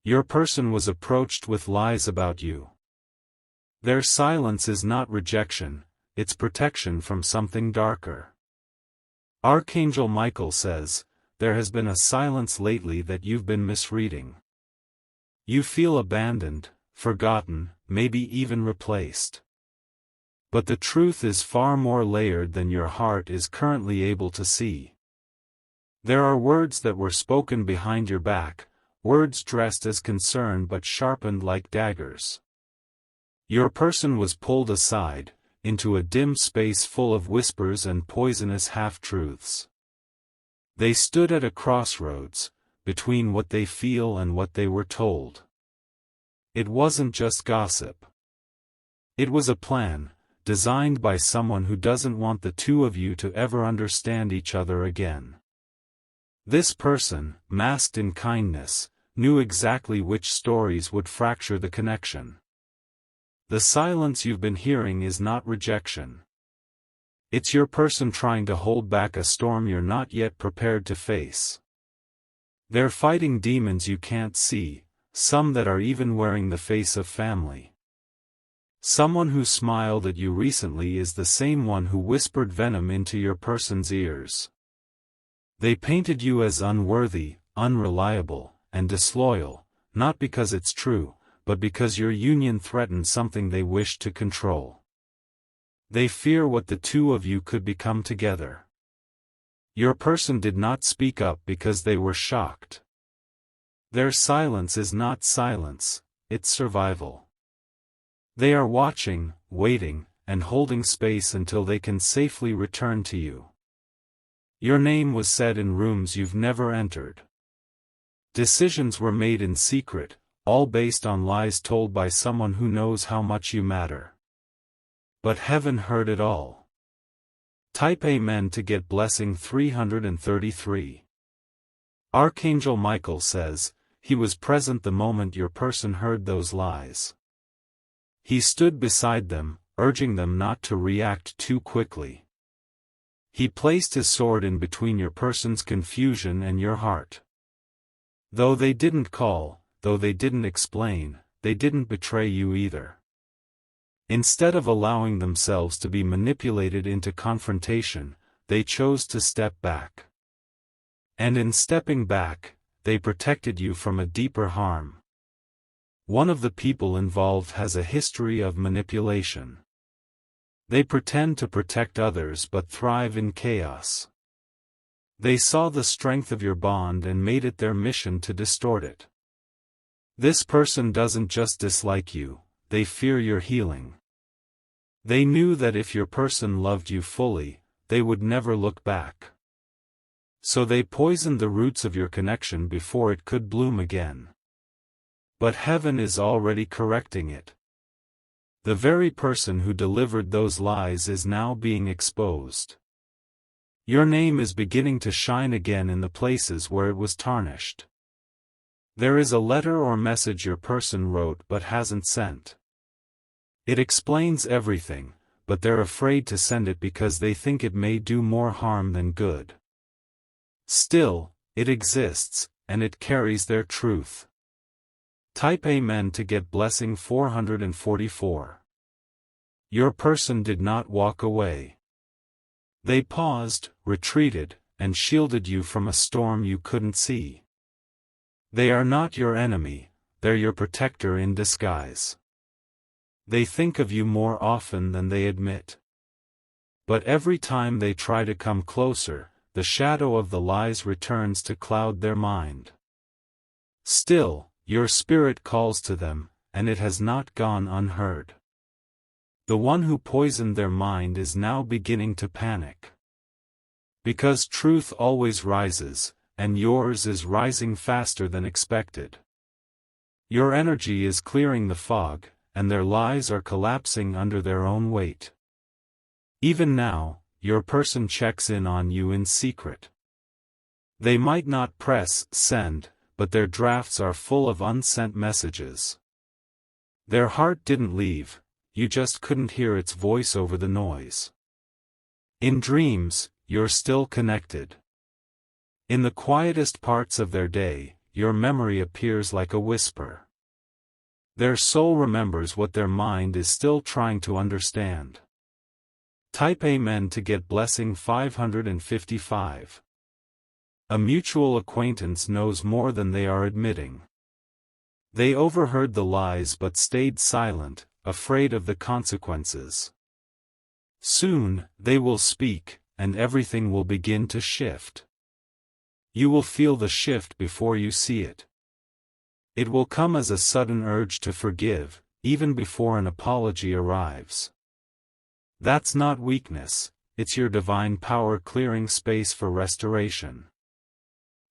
Your person was approached with lies about you. Their silence is not rejection, it's protection from something darker. Archangel Michael says, there has been a silence lately that you've been misreading. You feel abandoned, forgotten, maybe even replaced. But the truth is far more layered than your heart is currently able to see. There are words that were spoken behind your back, words dressed as concern but sharpened like daggers. Your person was pulled aside, into a dim space full of whispers and poisonous half-truths. They stood at a crossroads, between what they feel and what they were told. It wasn't just gossip. It was a plan, designed by someone who doesn't want the two of you to ever understand each other again. This person, masked in kindness, knew exactly which stories would fracture the connection. The silence you've been hearing is not rejection. It's your person trying to hold back a storm you're not yet prepared to face. They're fighting demons you can't see, some that are even wearing the face of family. Someone who smiled at you recently is the same one who whispered venom into your person's ears. They painted you as unworthy, unreliable, and disloyal, not because it's true, but because your union threatened something they wish to control. They fear what the two of you could become together. Your person did not speak up because they were shocked. Their silence is not silence, it's survival. They are watching, waiting, and holding space until they can safely return to you. Your name was said in rooms you've never entered. Decisions were made in secret, all based on lies told by someone who knows how much you matter. But heaven heard it all. Type Amen to get blessing 333. Archangel Michael says, he was present the moment your person heard those lies. He stood beside them, urging them not to react too quickly. He placed his sword in between your person's confusion and your heart. Though they didn't call, though they didn't explain, they didn't betray you either. Instead of allowing themselves to be manipulated into confrontation, they chose to step back. And in stepping back, they protected you from a deeper harm. One of the people involved has a history of manipulation. They pretend to protect others but thrive in chaos. They saw the strength of your bond and made it their mission to distort it. This person doesn't just dislike you, they fear your healing. They knew that if your person loved you fully, they would never look back. So they poisoned the roots of your connection before it could bloom again. But heaven is already correcting it. The very person who delivered those lies is now being exposed. Your name is beginning to shine again in the places where it was tarnished. There is a letter or message your person wrote but hasn't sent. It explains everything, but they're afraid to send it because they think it may do more harm than good. Still, it exists, and it carries their truth. Type Amen to get blessing 444. Your person did not walk away. They paused, retreated, and shielded you from a storm you couldn't see. They are not your enemy, they're your protector in disguise. They think of you more often than they admit. But every time they try to come closer, the shadow of the lies returns to cloud their mind. Still, your spirit calls to them, and it has not gone unheard. The one who poisoned their mind is now beginning to panic. Because truth always rises, and yours is rising faster than expected. Your energy is clearing the fog, and their lies are collapsing under their own weight. Even now, your person checks in on you in secret. They might not press send, but their drafts are full of unsent messages. Their heart didn't leave, you just couldn't hear its voice over the noise. In dreams, you're still connected. In the quietest parts of their day, your memory appears like a whisper. Their soul remembers what their mind is still trying to understand. Type Amen to get blessing 555. A mutual acquaintance knows more than they are admitting. They overheard the lies but stayed silent, afraid of the consequences. Soon, they will speak, and everything will begin to shift. You will feel the shift before you see it. It will come as a sudden urge to forgive, even before an apology arrives. That's not weakness, it's your divine power clearing space for restoration.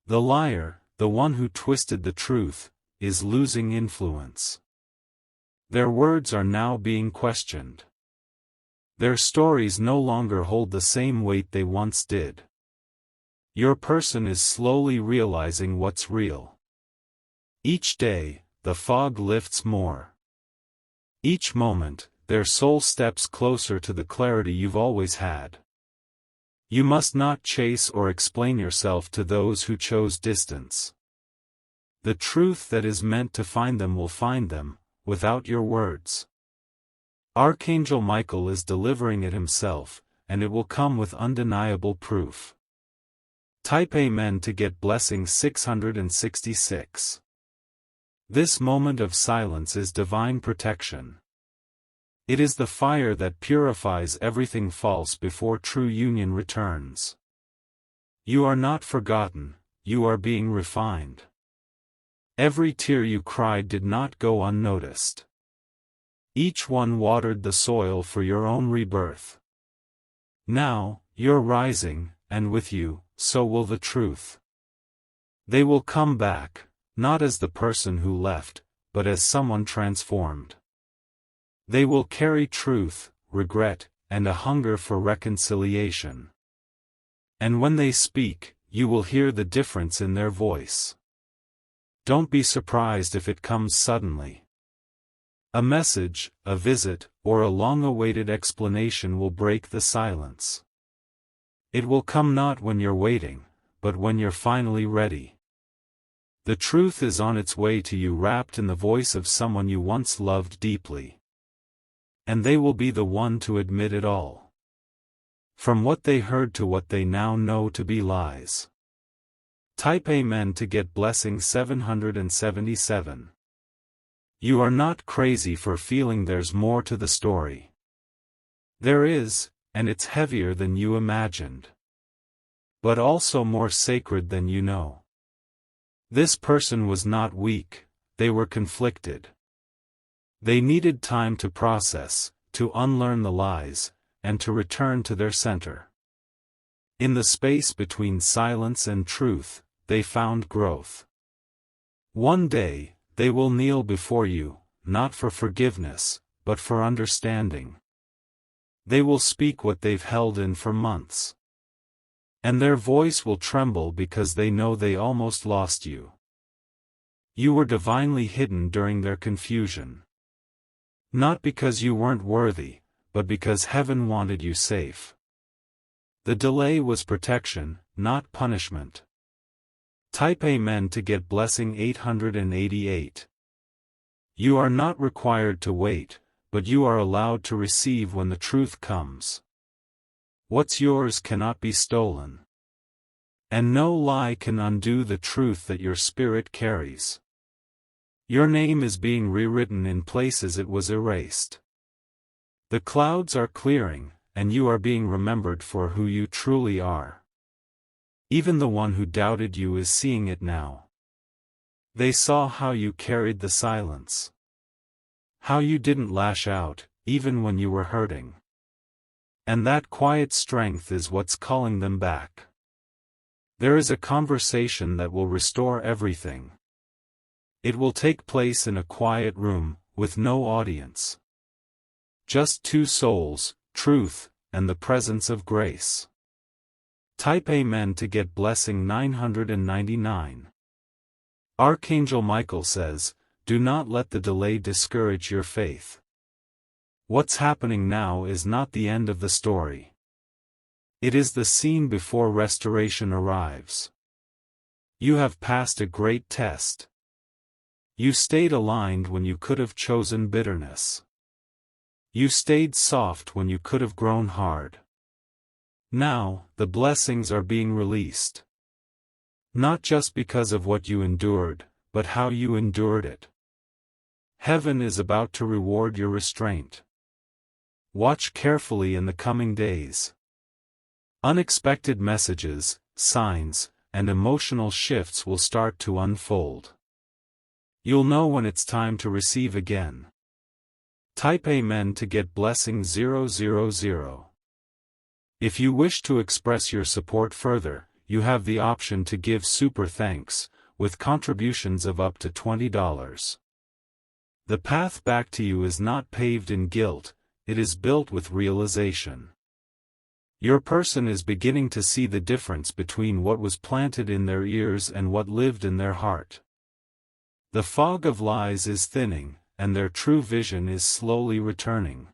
The liar, the one who twisted the truth, is losing influence. Their words are now being questioned. Their stories no longer hold the same weight they once did. Your person is slowly realizing what's real. Each day, the fog lifts more. Each moment, their soul steps closer to the clarity you've always had. You must not chase or explain yourself to those who chose distance. The truth that is meant to find them will find them, without your words. Archangel Michael is delivering it himself, and it will come with undeniable proof. Type Amen to get blessing 666. This moment of silence is divine protection. It is the fire that purifies everything false before true union returns. You are not forgotten, you are being refined. Every tear you cried did not go unnoticed. Each one watered the soil for your own rebirth. Now, you're rising, and with you, so will the truth. They will come back, not as the person who left, but as someone transformed. They will carry truth, regret, and a hunger for reconciliation. And when they speak, you will hear the difference in their voice. Don't be surprised if it comes suddenly. A message, a visit, or a long-awaited explanation will break the silence. It will come not when you're waiting, but when you're finally ready. The truth is on its way to you, wrapped in the voice of someone you once loved deeply. And they will be the one to admit it all. From what they heard to what they now know to be lies. Type Amen to get blessing 777. You are not crazy for feeling there's more to the story. There is, and it's heavier than you imagined. But also more sacred than you know. This person was not weak, they were conflicted. They needed time to process, to unlearn the lies, and to return to their center. In the space between silence and truth, they found growth. One day, they will kneel before you, not for forgiveness, but for understanding. They will speak what they've held in for months. And their voice will tremble because they know they almost lost you. You were divinely hidden during their confusion. Not because you weren't worthy, but because heaven wanted you safe. The delay was protection, not punishment. Type Amen to get blessing 888. You are not required to wait, but you are allowed to receive when the truth comes. What's yours cannot be stolen. And no lie can undo the truth that your spirit carries. Your name is being rewritten in places it was erased. The clouds are clearing, and you are being remembered for who you truly are. Even the one who doubted you is seeing it now. They saw how you carried the silence. How you didn't lash out, even when you were hurting. And that quiet strength is what's calling them back. There is a conversation that will restore everything. It will take place in a quiet room, with no audience. Just two souls, truth, and the presence of grace. Type Amen to get blessing 999. Archangel Michael says, do not let the delay discourage your faith. What's happening now is not the end of the story. It is the scene before restoration arrives. You have passed a great test. You stayed aligned when you could have chosen bitterness. You stayed soft when you could have grown hard. Now, the blessings are being released. Not just because of what you endured, but how you endured it. Heaven is about to reward your restraint. Watch carefully in the coming days. Unexpected messages, signs, and emotional shifts will start to unfold. You'll know when it's time to receive again. Type Amen to get blessing 000. If you wish to express your support further, you have the option to give super thanks, with contributions of up to $20. The path back to you is not paved in guilt, it is built with realization. Your person is beginning to see the difference between what was planted in their ears and what lived in their heart. The fog of lies is thinning, and their true vision is slowly returning.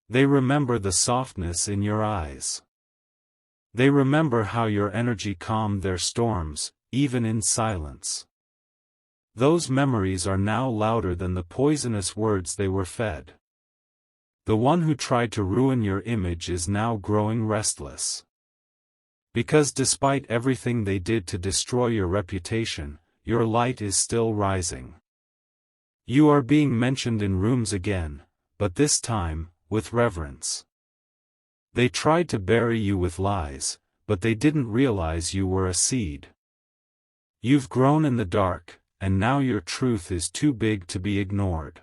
They remember the softness in your eyes. They remember how your energy calmed their storms, even in silence. Those memories are now louder than the poisonous words they were fed. The one who tried to ruin your image is now growing restless. Because despite everything they did to destroy your reputation, your light is still rising. You are being mentioned in rooms again, but this time, with reverence. They tried to bury you with lies, but they didn't realize you were a seed. You've grown in the dark, and now your truth is too big to be ignored.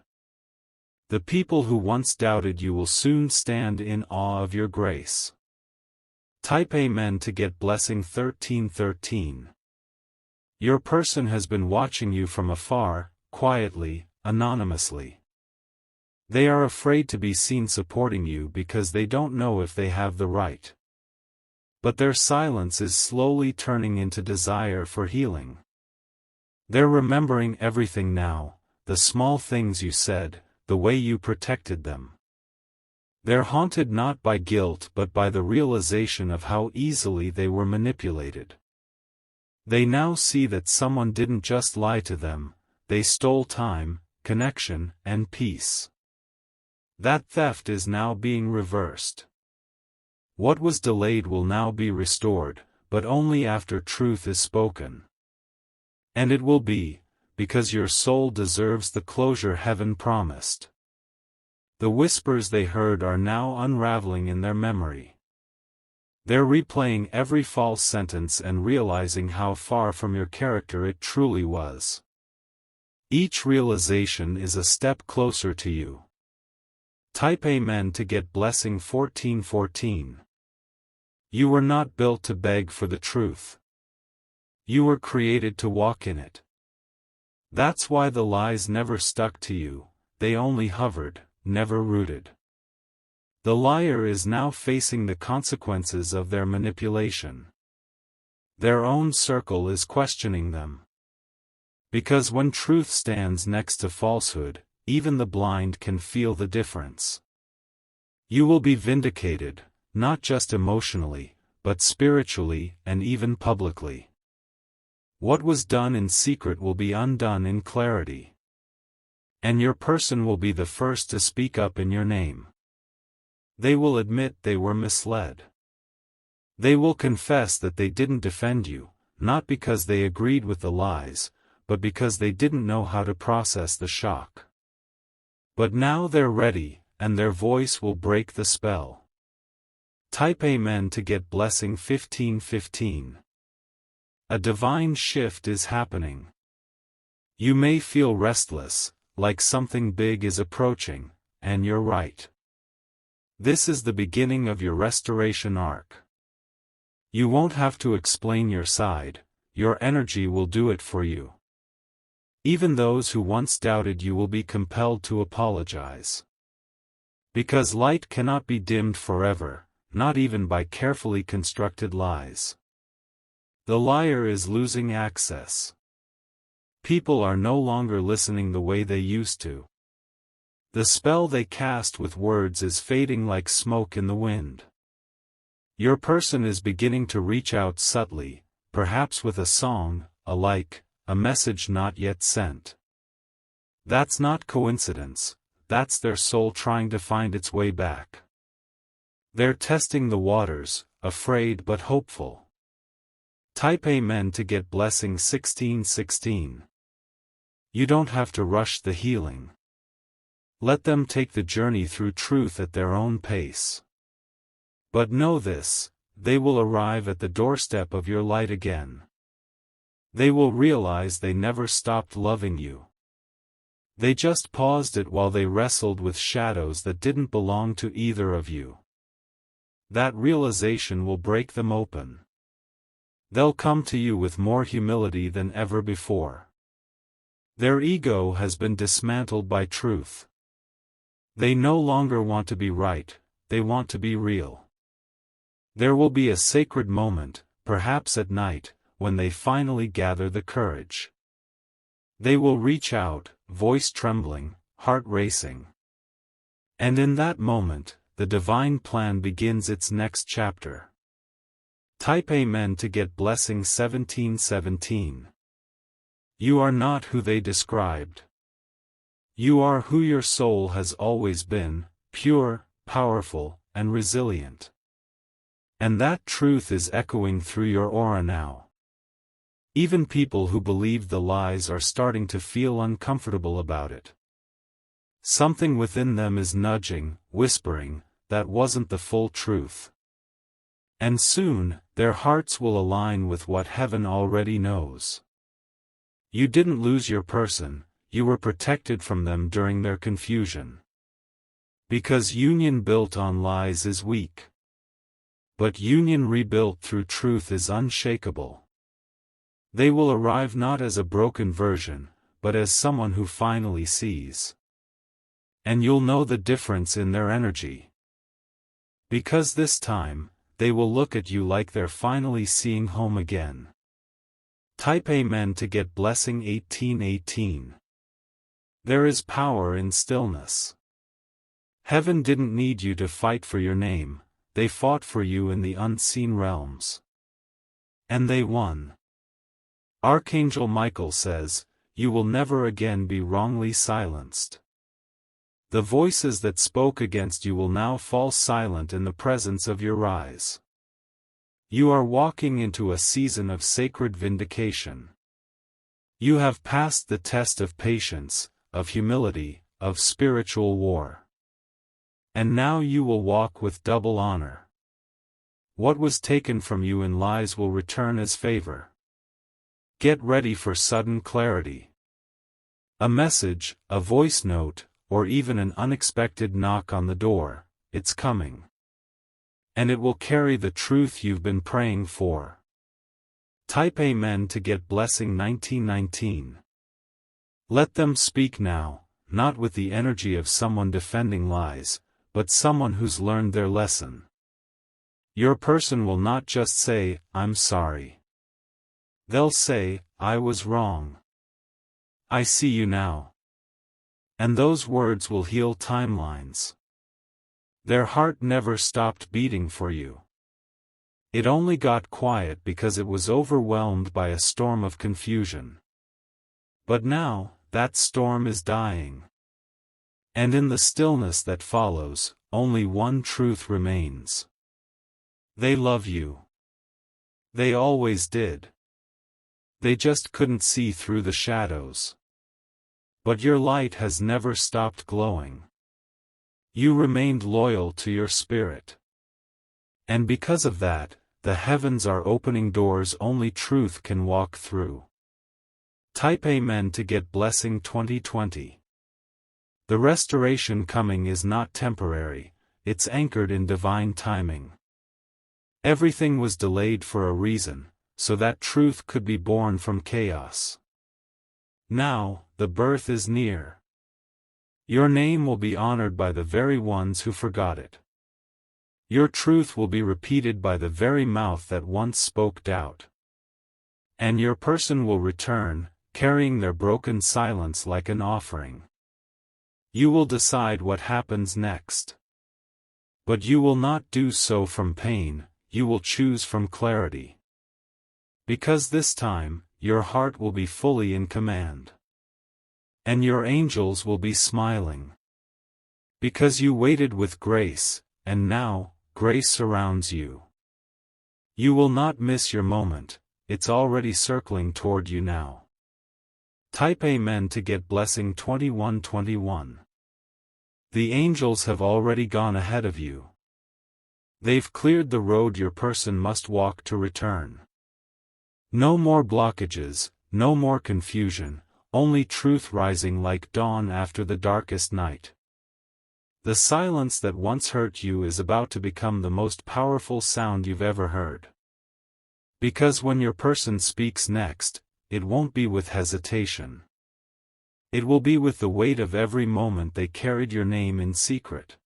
The people who once doubted you will soon stand in awe of your grace. Type Amen to get blessing 1313. Your person has been watching you from afar, quietly, anonymously. They are afraid to be seen supporting you because they don't know if they have the right. But their silence is slowly turning into desire for healing. They're remembering everything now, the small things you said, the way you protected them. They're haunted not by guilt but by the realization of how easily they were manipulated. They now see that someone didn't just lie to them, they stole time, connection, and peace. That theft is now being reversed. What was delayed will now be restored, but only after truth is spoken. And it will be, because your soul deserves the closure heaven promised. The whispers they heard are now unraveling in their memory. They're replaying every false sentence and realizing how far from your character it truly was. Each realization is a step closer to you. Type Amen to get blessing 1414. You were not built to beg for the truth. You were created to walk in it. That's why the lies never stuck to you, they only hovered, never rooted. The liar is now facing the consequences of their manipulation. Their own circle is questioning them. Because when truth stands next to falsehood, even the blind can feel the difference. You will be vindicated, not just emotionally, but spiritually and even publicly. What was done in secret will be undone in clarity. And your person will be the first to speak up in your name. They will admit they were misled. They will confess that they didn't defend you, not because they agreed with the lies, but because they didn't know how to process the shock. But now they're ready, and their voice will break the spell. Type Amen to get blessing 1515. A divine shift is happening. You may feel restless, like something big is approaching, and you're right. This is the beginning of your restoration arc. You won't have to explain your side, your energy will do it for you. Even those who once doubted you will be compelled to apologize. Because light cannot be dimmed forever, not even by carefully constructed lies. The liar is losing access. People are no longer listening the way they used to. The spell they cast with words is fading like smoke in the wind. Your person is beginning to reach out subtly, perhaps with a song, a like, a message not yet sent. That's not coincidence, that's their soul trying to find its way back. They're testing the waters, afraid but hopeful. Type Amen to get blessing 1616. You don't have to rush the healing. Let them take the journey through truth at their own pace. But know this, they will arrive at the doorstep of your light again. They will realize they never stopped loving you. They just paused it while they wrestled with shadows that didn't belong to either of you. That realization will break them open. They'll come to you with more humility than ever before. Their ego has been dismantled by truth. They no longer want to be right, they want to be real. There will be a sacred moment, perhaps at night, when they finally gather the courage. They will reach out, voice trembling, heart racing. And in that moment, the divine plan begins its next chapter. Type Amen to get blessing 1717. You are not who they described. You are who your soul has always been, pure, powerful, and resilient. And that truth is echoing through your aura now. Even people who believed the lies are starting to feel uncomfortable about it. Something within them is nudging, whispering, that wasn't the full truth. And soon, their hearts will align with what heaven already knows. You didn't lose your person, you were protected from them during their confusion. Because union built on lies is weak. But union rebuilt through truth is unshakable. They will arrive not as a broken version, but as someone who finally sees. And you'll know the difference in their energy. Because this time, they will look at you like they're finally seeing home again. Type Amen to get blessing 1818. There is power in stillness. Heaven didn't need you to fight for your name, they fought for you in the unseen realms. And they won. Archangel Michael says, you will never again be wrongly silenced. The voices that spoke against you will now fall silent in the presence of your rise. You are walking into a season of sacred vindication. You have passed the test of patience, of humility, of spiritual war. And now you will walk with double honor. What was taken from you in lies will return as favor. Get ready for sudden clarity. A message, a voice note, or even an unexpected knock on the door, it's coming. And it will carry the truth you've been praying for. Type Amen to get blessing 1919. Let them speak now, not with the energy of someone defending lies, but someone who's learned their lesson. Your person will not just say, I'm sorry. They'll say, I was wrong. I see you now. And those words will heal timelines. Their heart never stopped beating for you. It only got quiet because it was overwhelmed by a storm of confusion. But now, that storm is dying. And in the stillness that follows, only one truth remains. They love you. They always did. They just couldn't see through the shadows. But your light has never stopped glowing. You remained loyal to your spirit. And because of that, the heavens are opening doors only truth can walk through. Type Amen to get blessing 2020. The restoration coming is not temporary, it's anchored in divine timing. Everything was delayed for a reason, so that truth could be born from chaos. Now, the birth is near. Your name will be honored by the very ones who forgot it. Your truth will be repeated by the very mouth that once spoke doubt. And your person will return, carrying their broken silence like an offering. You will decide what happens next. But you will not do so from pain, you will choose from clarity. Because this time, your heart will be fully in command. And your angels will be smiling. Because you waited with grace, and now, grace surrounds you. You will not miss your moment, it's already circling toward you now. Type Amen to get blessing 2121. The angels have already gone ahead of you. They've cleared the road your person must walk to return. No more blockages, no more confusion, only truth rising like dawn after the darkest night. The silence that once hurt you is about to become the most powerful sound you've ever heard. Because when your person speaks next, it won't be with hesitation. It will be with the weight of every moment they carried your name in secret.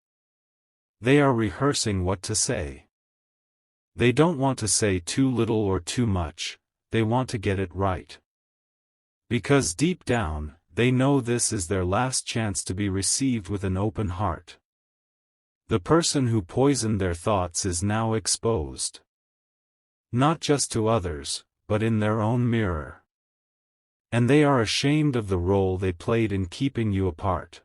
They are rehearsing what to say. They don't want to say too little or too much, they want to get it right. Because deep down, they know this is their last chance to be received with an open heart. The person who poisoned their thoughts is now exposed. Not just to others, but in their own mirror. And they are ashamed of the role they played in keeping you apart.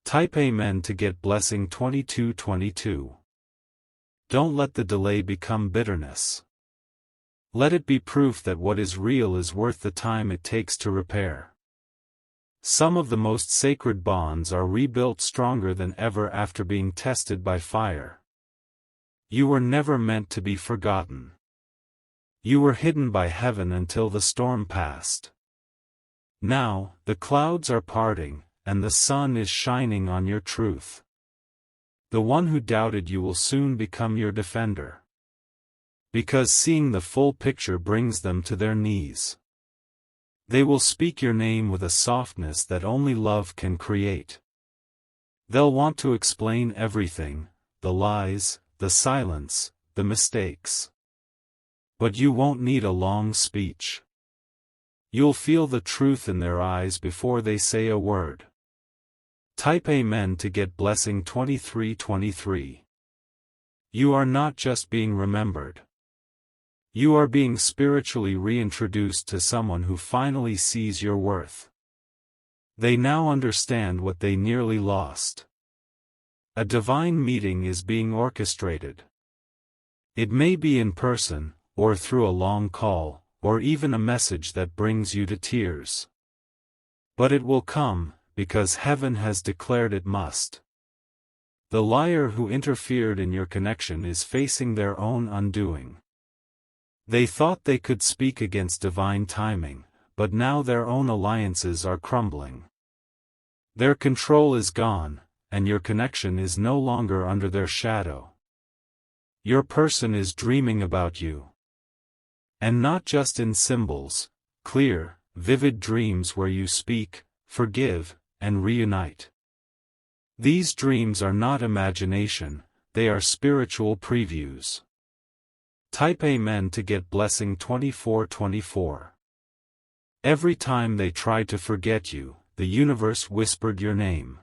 Type Amen to get blessing 2222. Don't let the delay become bitterness. Let it be proof that what is real is worth the time it takes to repair. Some of the most sacred bonds are rebuilt stronger than ever after being tested by fire. You were never meant to be forgotten. You were hidden by heaven until the storm passed. Now, the clouds are parting, and the sun is shining on your truth. The one who doubted you will soon become your defender. Because seeing the full picture brings them to their knees. They will speak your name with a softness that only love can create. They'll want to explain everything, the lies, the silence, the mistakes. But you won't need a long speech. You'll feel the truth in their eyes before they say a word. Type Amen to get blessing 2323. You are not just being remembered. You are being spiritually reintroduced to someone who finally sees your worth. They now understand what they nearly lost. A divine meeting is being orchestrated. It may be in person, or through a long call, or even a message that brings you to tears. But it will come, because heaven has declared it must. The liar who interfered in your connection is facing their own undoing. They thought they could speak against divine timing, but now their own alliances are crumbling. Their control is gone, and your connection is no longer under their shadow. Your person is dreaming about you. And not just in symbols, clear, vivid dreams where you speak, forgive, and reunite. These dreams are not imagination, they are spiritual previews. Type Amen to get blessing 2424. Every time they tried to forget you, the universe whispered your name.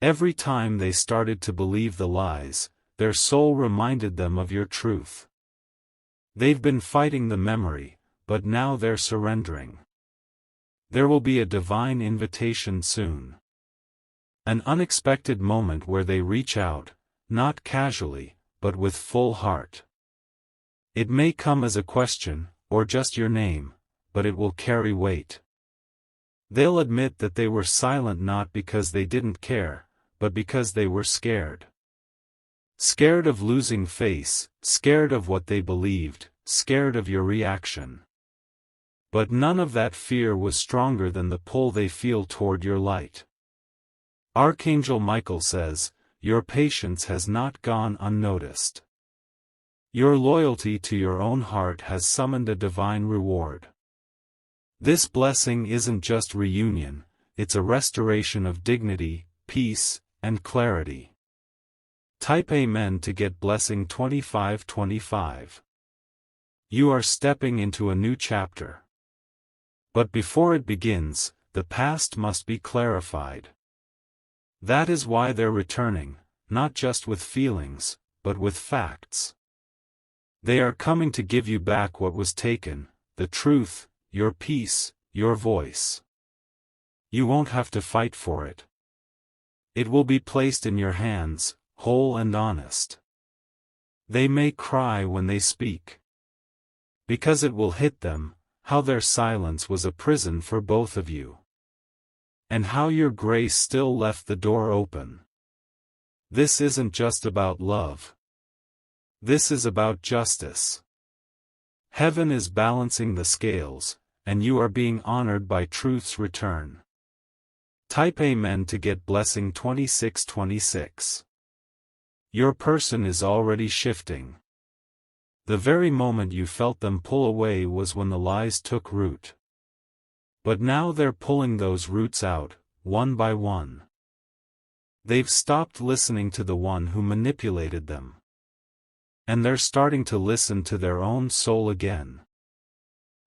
Every time they started to believe the lies, their soul reminded them of your truth. They've been fighting the memory, but now they're surrendering. There will be a divine invitation soon. An unexpected moment where they reach out, not casually, but with full heart. It may come as a question, or just your name, but it will carry weight. They'll admit that they were silent not because they didn't care, but because they were scared. Scared of losing face, scared of what they believed, scared of your reaction. But none of that fear was stronger than the pull they feel toward your light. Archangel Michael says, your patience has not gone unnoticed. Your loyalty to your own heart has summoned a divine reward. This blessing isn't just reunion, it's a restoration of dignity, peace, and clarity. Type Amen to get blessing 2525. You are stepping into a new chapter. But before it begins, the past must be clarified. That is why they're returning, not just with feelings, but with facts. They are coming to give you back what was taken, the truth, your peace, your voice. You won't have to fight for it. It will be placed in your hands, whole and honest. They may cry when they speak, because it will hit them, how their silence was a prison for both of you. And how your grace still left the door open. This isn't just about love. This is about justice. Heaven is balancing the scales, and you are being honored by truth's return. Type Amen to get blessing 2626. Your person is already shifting. The very moment you felt them pull away was when the lies took root. But now they're pulling those roots out, one by one. They've stopped listening to the one who manipulated them. And they're starting to listen to their own soul again.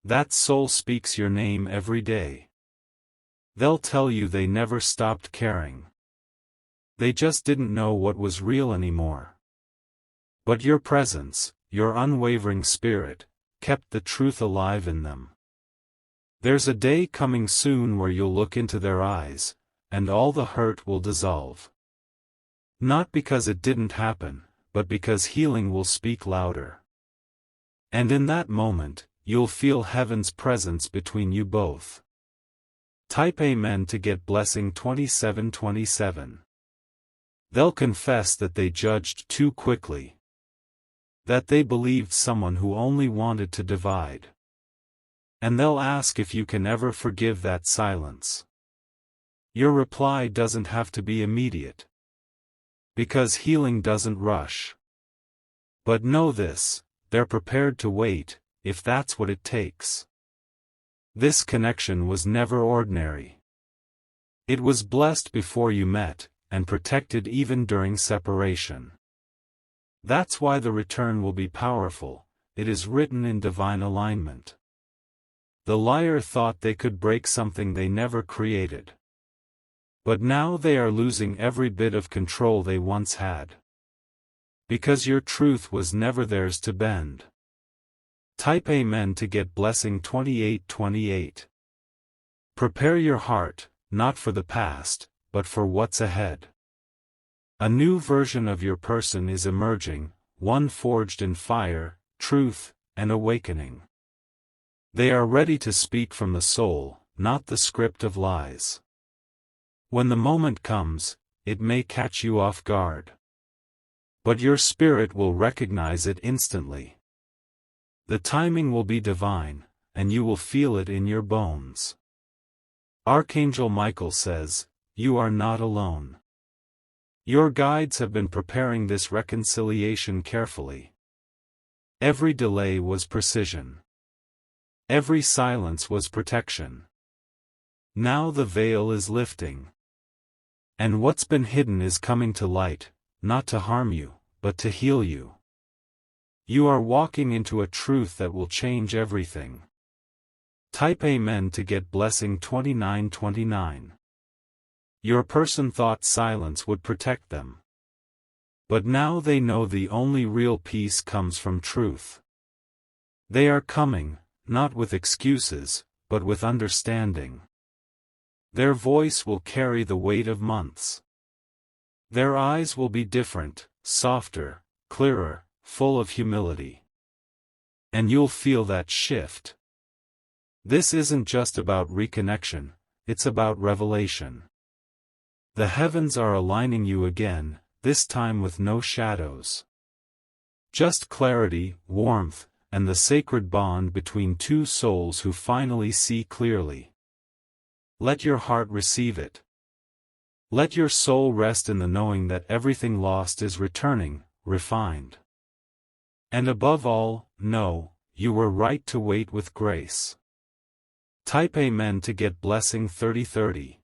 That soul speaks your name every day. They'll tell you they never stopped caring. They just didn't know what was real anymore. But your presence, your unwavering spirit, kept the truth alive in them. There's a day coming soon where you'll look into their eyes, and all the hurt will dissolve. Not because it didn't happen, but because healing will speak louder. And in that moment, you'll feel heaven's presence between you both. Type Amen to get blessing 2727. They'll confess that they judged too quickly. That they believed someone who only wanted to divide. And they'll ask if you can ever forgive that silence. Your reply doesn't have to be immediate. Because healing doesn't rush. But know this, they're prepared to wait, if that's what it takes. This connection was never ordinary. It was blessed before you met, and protected even during separation. That's why the return will be powerful, it is written in divine alignment. The liar thought they could break something they never created. But now they are losing every bit of control they once had. Because your truth was never theirs to bend. Type Amen to get blessing 2828. Prepare your heart, not for the past, but for what's ahead. A new version of your person is emerging, one forged in fire, truth, and awakening. They are ready to speak from the soul, not the script of lies. When the moment comes, it may catch you off guard. But your spirit will recognize it instantly. The timing will be divine, and you will feel it in your bones. Archangel Michael says, "You are not alone." Your guides have been preparing this reconciliation carefully. Every delay was precision. Every silence was protection. Now the veil is lifting. And what's been hidden is coming to light, not to harm you, but to heal you. You are walking into a truth that will change everything. Type Amen to get blessing 2929. Your person thought silence would protect them. But now they know the only real peace comes from truth. They are coming, not with excuses, but with understanding. Their voice will carry the weight of months. Their eyes will be different, softer, clearer, full of humility. And you'll feel that shift. This isn't just about reconnection, it's about revelation. The heavens are aligning you again, this time with no shadows. Just clarity, warmth, and the sacred bond between two souls who finally see clearly. Let your heart receive it. Let your soul rest in the knowing that everything lost is returning, refined. And above all, know, you were right to wait with grace. Type Amen to get blessing 3030.